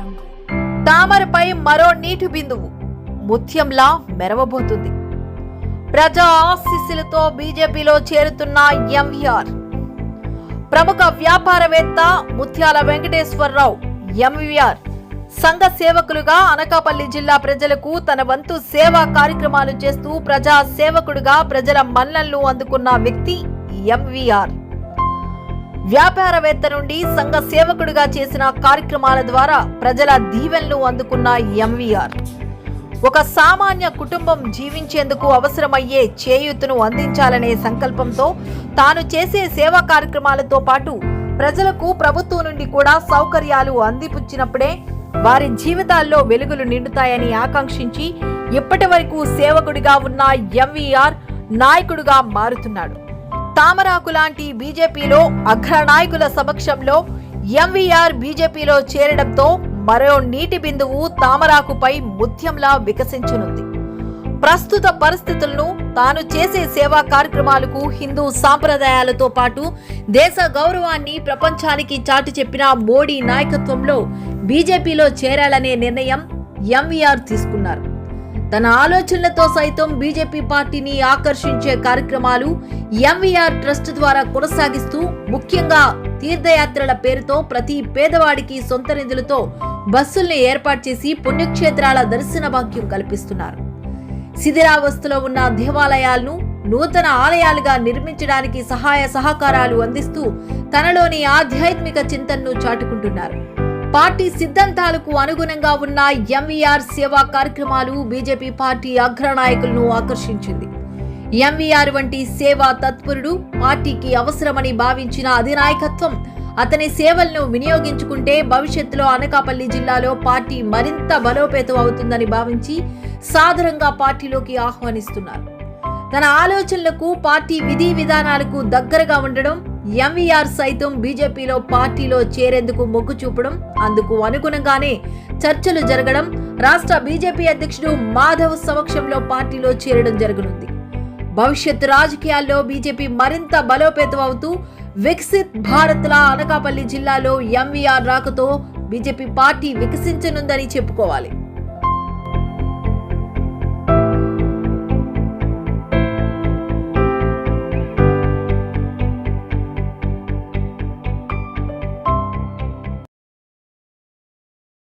రంగు. తామరపై మరో నీటి బిందువు ముత్యంలా మెరవబోతుంది. ప్రజా ఆశీస్సులతో బీజేపీలో చేరుతున్న ఎంవీఆర్. ప్రముఖ వ్యాపారవేత్త ముత్యాల వెంకటేశ్వరరావు ఎంవీఆర్ సంఘ సేవకులుగా అనకాపల్లి జిల్లా ప్రజలకు తన వంతు సేవా కార్యక్రమాలు చేస్తూ ప్రజా సేవకుడుగా ప్రజల మన్ననలు అందుకున్న వ్యక్తి ఎంవీఆర్. వ్యాపారవేత్త నుండి సంఘ సేవకుడిగా చేసిన కార్యక్రమాల ద్వారా ప్రజల దీవెనలు అందుకున్న ఎంవీఆర్ ఒక సామాన్య కుటుంబం జీవించేందుకు అవసరమయ్యే చేయూతను అందించాలనే సంకల్పంతో తాను చేసే సేవా కార్యక్రమాలతో పాటు ప్రజలకు ప్రభుత్వం నుండి కూడా సౌకర్యాలు అందిపుచ్చినప్పుడే వారి జీవితాల్లో వెలుగులు నిండుతాయని ఆకాంక్షించి ఇప్పటి వరకు సేవకుడిగా ఉన్న ఎంవీఆర్ నాయకుడిగా మారుతున్నాడు. తామరాకు లాంటి బీజేపీలో అగ్రనాయకుల సమక్షంలో ఎంవీఆర్ బీజేపీలో చేరడంతో మరో నీటి బిందువు తామరాకుపై ముత్యంలా వికసించనుంది. ప్రస్తుత పరిస్థితులను, తాను చేసే సేవా కార్యక్రమాలకు, హిందూ సాంప్రదాయాలతో పాటు దేశ గౌరవాన్ని ప్రపంచానికి చాటి చెప్పిన మోడీ నాయకత్వంలో బీజేపీలో చేరాలనే నిర్ణయం ఎంవీఆర్ తీసుకున్నారు. తన ఆలోచనలతో సైతం బీజేపీ పార్టీని ఆకర్షించే కార్యక్రమాలు ఎంవీఆర్ ట్రస్ట్ ద్వారా కొనసాగిస్తూ ముఖ్యంగా తీర్థయాత్రల పేరుతో ప్రతి పేదవాడికి సొంత నిధులతో బస్సుల్ని ఏర్పాటు చేసి పుణ్యక్షేత్రాల దర్శన భాగ్యం కల్పిస్తున్నారు. శిథిలావస్థలో ఉన్న దేవాలయాలను నూతన ఆలయాలుగా నిర్మించడానికి సహాయ సహకారాలు అందిస్తూ తనలోని ఆధ్యాత్మిక చింతనను చాటుకుంటున్నారు. పార్టీ సిద్ధాంతాలకు అనుగుణంగా ఉన్న ఎంవీఆర్ సేవా కార్యక్రమాలు బీజేపీ పార్టీ అగ్రనాయకులను ఆకర్షించింది. ఎంవీఆర్ వంటి సేవా తత్పరుడు పార్టీకి అవసరమని భావించిన అధినాయకత్వం అతని సేవలను వినియోగించుకుంటే భవిష్యత్తులో అనకాపల్లి జిల్లాలో పార్టీ మరింత బలోపేతం అవుతుందని భావించి సాదరంగా పార్టీలోకి ఆహ్వానిస్తున్నారు. తన ఆలోచనలకు, పార్టీ విధి విధానాలకు దగ్గరగా ఉండడం, ఎంవీఆర్ సైతం బీజేపీలో పార్టీలో చేరేందుకు మొగ్గు చూపడం, అందుకు అనుగుణంగానే చర్చలు జరగడం, రాష్ట్ర బీజేపీ అధ్యక్షుడు మాధవ్ సమక్షంలో పార్టీలో చేరడం జరగనుంది. భవిష్యత్ రాజకీయాల్లో బీజేపీ మరింత బలోపేతం అవుతూ వికసిత్ భారత్లా అనకాపల్లి జిల్లాలో ఎంవీఆర్ రాకతో బీజేపీ పార్టీ వికసించనుందని చెప్పుకోవాలి.